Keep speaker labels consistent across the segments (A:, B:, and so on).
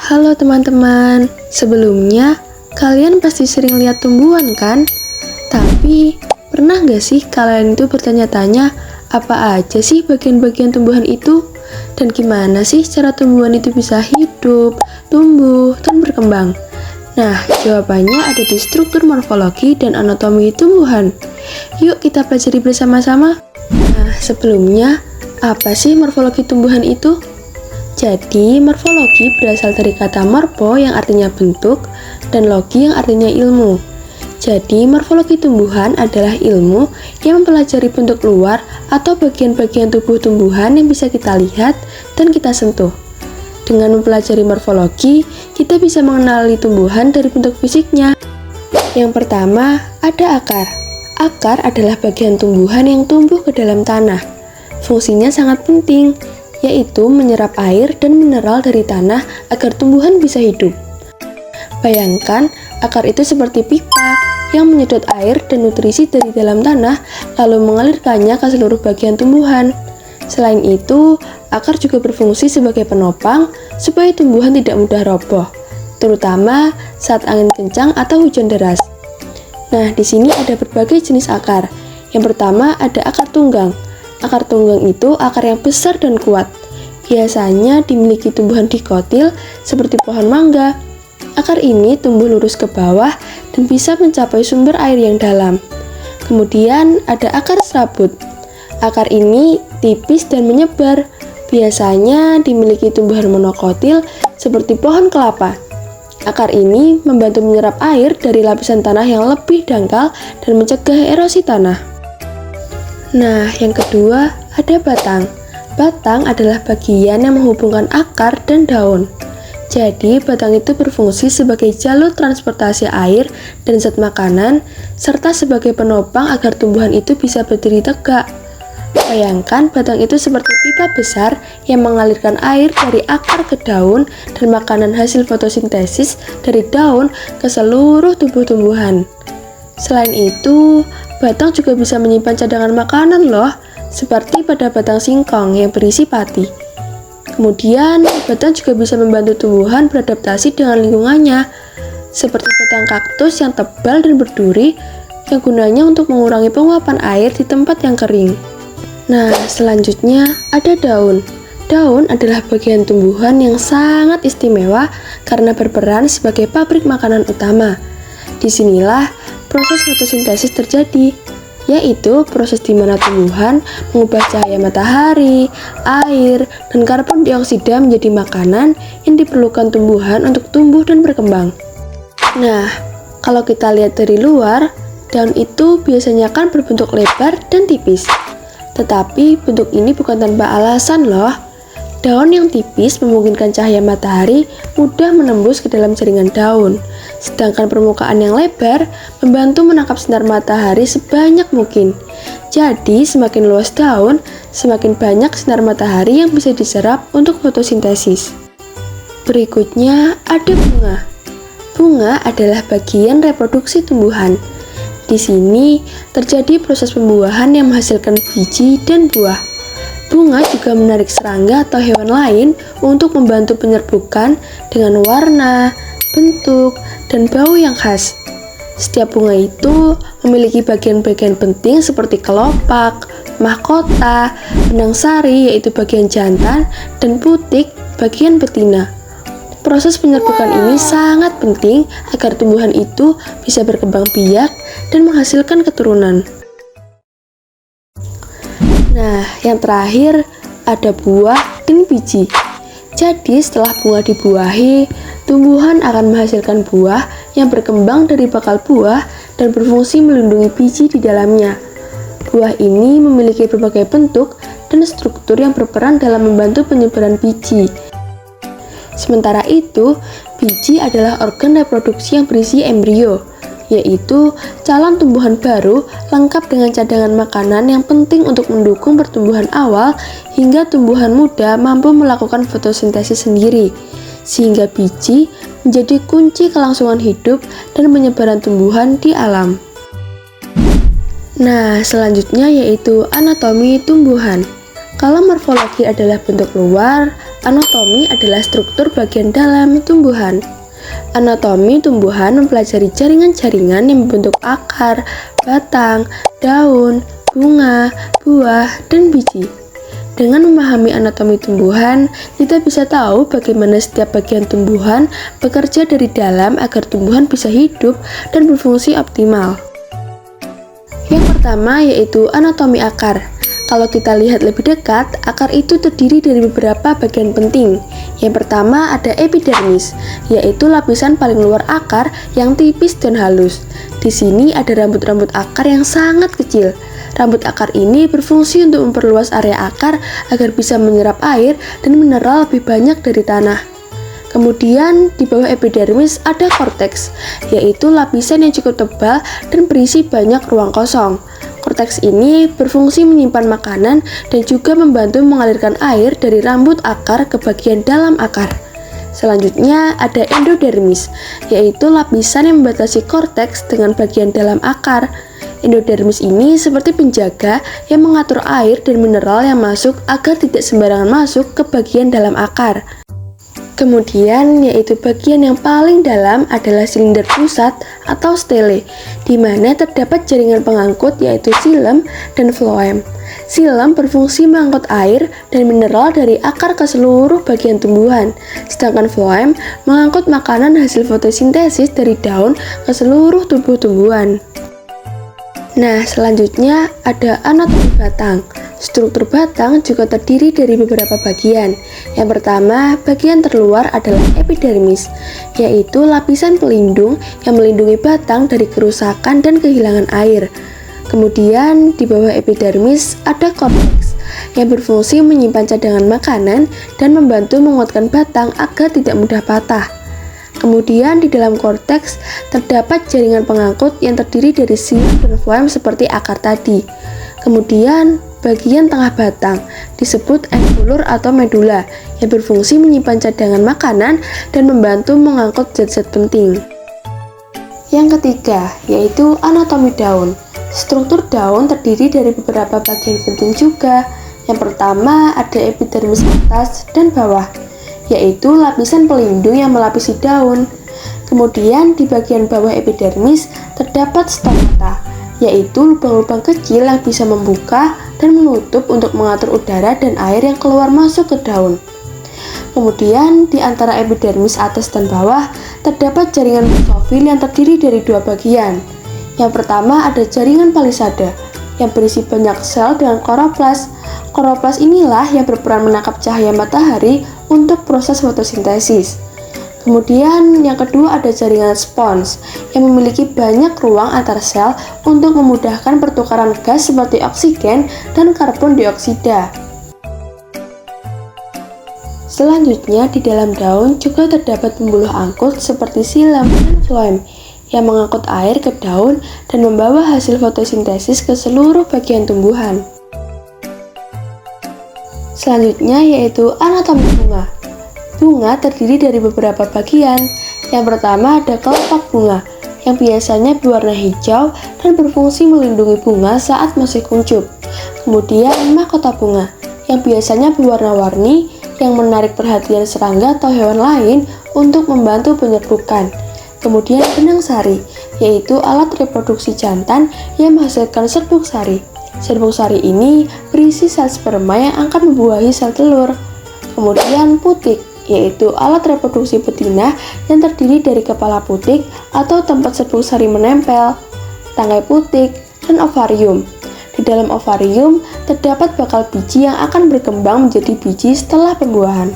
A: Halo teman-teman, sebelumnya kalian pasti sering lihat tumbuhan kan? Tapi pernah gak sih kalian itu bertanya-tanya apa aja sih bagian-bagian tumbuhan itu? Dan gimana sih cara tumbuhan itu bisa hidup, tumbuh, dan berkembang? Nah, jawabannya ada di struktur morfologi dan anatomi tumbuhan. Yuk kita pelajari bersama-sama. Nah, sebelumnya, apa sih morfologi tumbuhan itu? Jadi, morfologi berasal dari kata morpho yang artinya bentuk dan logi yang artinya ilmu. Jadi, morfologi tumbuhan adalah ilmu yang mempelajari bentuk luar atau bagian-bagian tubuh tumbuhan yang bisa kita lihat dan kita sentuh. Dengan mempelajari morfologi, kita bisa mengenali tumbuhan dari bentuk fisiknya. Yang pertama, ada akar. Akar adalah bagian tumbuhan yang tumbuh ke dalam tanah. Fungsinya sangat penting, yaitu menyerap air dan mineral dari tanah agar tumbuhan bisa hidup. Bayangkan, akar itu seperti pipa yang menyedot air dan nutrisi dari dalam tanah lalu mengalirkannya ke seluruh bagian tumbuhan. Selain itu, akar juga berfungsi sebagai penopang supaya tumbuhan tidak mudah roboh, terutama saat angin kencang atau hujan deras. Nah, di sini ada berbagai jenis akar. Yang pertama ada akar tunggang. Akar tunggang itu akar yang besar dan kuat. Biasanya dimiliki tumbuhan dikotil seperti pohon mangga. Akar ini tumbuh lurus ke bawah dan bisa mencapai sumber air yang dalam. Kemudian ada akar serabut. Akar ini tipis dan menyebar. Biasanya dimiliki tumbuhan monokotil seperti pohon kelapa. Akar ini membantu menyerap air dari lapisan tanah yang lebih dangkal dan mencegah erosi tanah. Nah, yang kedua ada batang. Batang adalah bagian yang menghubungkan akar dan daun. Jadi, batang itu berfungsi sebagai jalur transportasi air dan zat makanan, serta sebagai penopang agar tumbuhan itu bisa berdiri tegak. Bayangkan, batang itu seperti pipa besar yang mengalirkan air dari akar ke daun dan makanan hasil fotosintesis dari daun ke seluruh tubuh tumbuhan. Selain itu, batang juga bisa menyimpan cadangan makanan loh, seperti pada batang singkong yang berisi pati. Kemudian, batang juga bisa membantu tumbuhan beradaptasi dengan lingkungannya, seperti batang kaktus yang tebal dan berduri yang gunanya untuk mengurangi penguapan air di tempat yang kering. Nah, selanjutnya ada daun. Daun adalah bagian tumbuhan yang sangat istimewa karena berperan sebagai pabrik makanan utama. Disinilah proses fotosintesis terjadi, yaitu proses di mana tumbuhan mengubah cahaya matahari, air, dan karbon dioksida menjadi makanan yang diperlukan tumbuhan untuk tumbuh dan berkembang. Nah, kalau kita lihat dari luar, daun itu biasanya kan berbentuk lebar dan tipis. Tetapi bentuk ini bukan tanpa alasan loh. Daun yang tipis memungkinkan cahaya matahari mudah menembus ke dalam jaringan daun, sedangkan permukaan yang lebar membantu menangkap sinar matahari sebanyak mungkin. Jadi, semakin luas daun, semakin banyak sinar matahari yang bisa diserap untuk fotosintesis. Berikutnya ada bunga. Bunga adalah bagian reproduksi tumbuhan. Di sini terjadi proses pembuahan yang menghasilkan biji dan buah. Bunga juga menarik serangga atau hewan lain untuk membantu penyerbukan dengan warna, bentuk, dan bau yang khas. Setiap bunga itu memiliki bagian-bagian penting seperti kelopak, mahkota, benang sari yaitu bagian jantan, dan putik bagian betina. Proses penyerbukan ini sangat penting agar tumbuhan itu bisa berkembang biak dan menghasilkan keturunan. Nah, yang terakhir ada buah dan biji. Jadi, setelah bunga dibuahi, tumbuhan akan menghasilkan buah yang berkembang dari bakal buah dan berfungsi melindungi biji di dalamnya. Buah ini memiliki berbagai bentuk dan struktur yang berperan dalam membantu penyebaran biji. Sementara itu, biji adalah organ reproduksi yang berisi embrio, yaitu calon tumbuhan baru lengkap dengan cadangan makanan yang penting untuk mendukung pertumbuhan awal hingga tumbuhan muda mampu melakukan fotosintesis sendiri, sehingga biji menjadi kunci kelangsungan hidup dan penyebaran tumbuhan di alam. Nah, selanjutnya yaitu anatomi tumbuhan. Kalau morfologi adalah bentuk luar, Anatomi adalah struktur bagian dalam tumbuhan. Anatomi tumbuhan mempelajari jaringan-jaringan yang membentuk akar, batang, daun, bunga, buah, dan biji. Dengan memahami anatomi tumbuhan, kita bisa tahu bagaimana setiap bagian tumbuhan bekerja dari dalam agar tumbuhan bisa hidup dan berfungsi optimal. Yang pertama yaitu anatomi akar. Kalau kita lihat lebih dekat, akar itu terdiri dari beberapa bagian penting. Yang pertama ada epidermis, yaitu lapisan paling luar akar yang tipis dan halus. Di sini ada rambut-rambut akar yang sangat kecil. Rambut akar ini berfungsi untuk memperluas area akar agar bisa menyerap air dan mineral lebih banyak dari tanah. Kemudian di bawah epidermis ada korteks, yaitu lapisan yang cukup tebal dan berisi banyak ruang kosong. Korteks ini berfungsi menyimpan makanan dan juga membantu mengalirkan air dari rambut akar ke bagian dalam akar. Selanjutnya ada endodermis, yaitu lapisan yang membatasi korteks dengan bagian dalam akar. Endodermis ini seperti penjaga yang mengatur air dan mineral yang masuk agar tidak sembarangan masuk ke bagian dalam akar. Kemudian yaitu bagian yang paling dalam adalah silinder pusat atau stele, di mana terdapat jaringan pengangkut yaitu xilem dan floem. Xilem berfungsi mengangkut air dan mineral dari akar ke seluruh bagian tumbuhan, sedangkan floem mengangkut makanan hasil fotosintesis dari daun ke seluruh tubuh tumbuhan. Nah, selanjutnya ada anatomi batang. Struktur batang juga terdiri dari beberapa bagian. Yang pertama, bagian terluar adalah epidermis, yaitu lapisan pelindung yang melindungi batang dari kerusakan dan kehilangan air. Kemudian, di bawah epidermis ada korteks, yang berfungsi menyimpan cadangan makanan dan membantu menguatkan batang agar tidak mudah patah. Kemudian di dalam korteks terdapat jaringan pengangkut yang terdiri dari xilem dan floem seperti akar tadi. Kemudian bagian tengah batang disebut envolur atau medula yang berfungsi menyimpan cadangan makanan dan membantu mengangkut zat-zat penting. Yang ketiga yaitu anatomi daun. Struktur daun terdiri dari beberapa bagian penting juga. Yang pertama ada epidermis atas dan bawah, yaitu lapisan pelindung yang melapisi daun. Kemudian di bagian bawah epidermis terdapat stomata, yaitu lubang-lubang kecil yang bisa membuka dan menutup untuk mengatur udara dan air yang keluar masuk ke daun. Kemudian di antara epidermis atas dan bawah terdapat jaringan mesofil yang terdiri dari dua bagian. Yang pertama ada jaringan palisada yang berisi banyak sel dengan kloroplas. Kloroplas inilah yang berperan menangkap cahaya matahari untuk proses fotosintesis. Kemudian yang kedua ada jaringan spons yang memiliki banyak ruang antar sel untuk memudahkan pertukaran gas seperti oksigen dan karbon dioksida. Selanjutnya di dalam daun juga terdapat pembuluh angkut seperti xilem dan floem yang mengangkut air ke daun dan membawa hasil fotosintesis ke seluruh bagian tumbuhan. Selanjutnya yaitu anatomi bunga. Bunga terdiri dari beberapa bagian. Yang pertama ada kelopak bunga yang biasanya berwarna hijau dan berfungsi melindungi bunga saat masih kuncup. Kemudian mahkota bunga yang biasanya berwarna-warni yang menarik perhatian serangga atau hewan lain untuk membantu penyerbukan. Kemudian benang sari, yaitu alat reproduksi jantan yang menghasilkan serbuk sari. Serbuk sari ini berisi sel sperma yang akan membuahi sel telur. Kemudian putik, yaitu alat reproduksi betina yang terdiri dari kepala putik atau tempat serbuk sari menempel, tangkai putik, dan ovarium. Di dalam ovarium terdapat bakal biji yang akan berkembang menjadi biji setelah pembuahan.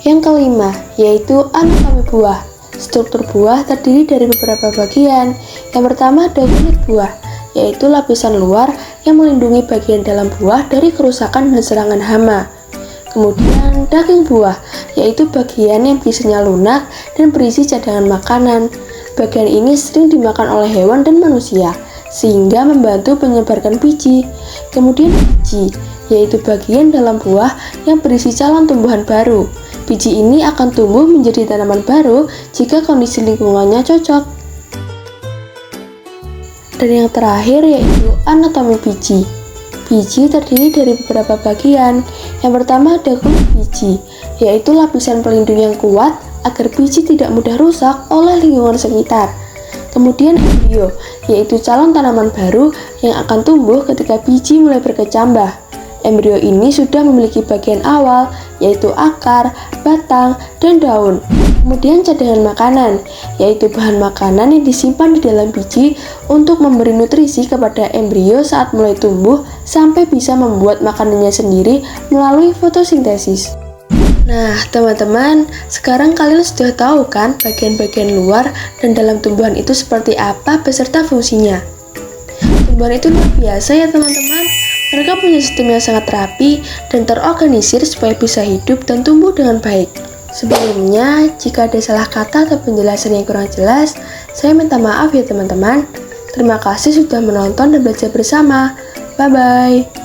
A: Yang kelima yaitu anatomi buah. Struktur buah terdiri dari beberapa bagian. Yang pertama ada kulit buah, yaitu lapisan luar yang melindungi bagian dalam buah dari kerusakan dan serangan hama. Kemudian daging buah, yaitu bagian yang biasanya lunak dan berisi cadangan makanan. Bagian ini sering dimakan oleh hewan dan manusia, sehingga membantu menyebarkan biji. Kemudian biji, yaitu bagian dalam buah yang berisi calon tumbuhan baru. Biji ini akan tumbuh menjadi tanaman baru jika kondisi lingkungannya cocok. Dan yang terakhir yaitu anatomi biji. Biji terdiri dari beberapa bagian. Yang pertama ada kulit biji, yaitu lapisan pelindung yang kuat agar biji tidak mudah rusak oleh lingkungan sekitar. Kemudian embrio, yaitu calon tanaman baru yang akan tumbuh ketika biji mulai berkecambah. Embrio ini sudah memiliki bagian awal, yaitu akar, batang, dan daun. Kemudian cadangan makanan, yaitu bahan makanan yang disimpan di dalam biji untuk memberi nutrisi kepada embrio saat mulai tumbuh sampai bisa membuat makanannya sendiri melalui fotosintesis. Nah, teman-teman, sekarang kalian sudah tahu kan bagian-bagian luar dan dalam tumbuhan itu seperti apa beserta fungsinya. Tumbuhan itu luar biasa ya teman-teman. Mereka punya sistem yang sangat rapi dan terorganisir supaya bisa hidup dan tumbuh dengan baik. Sebelumnya, jika ada salah kata atau penjelasan yang kurang jelas, saya minta maaf ya teman-teman. Terima kasih sudah menonton dan belajar bersama. Bye-bye.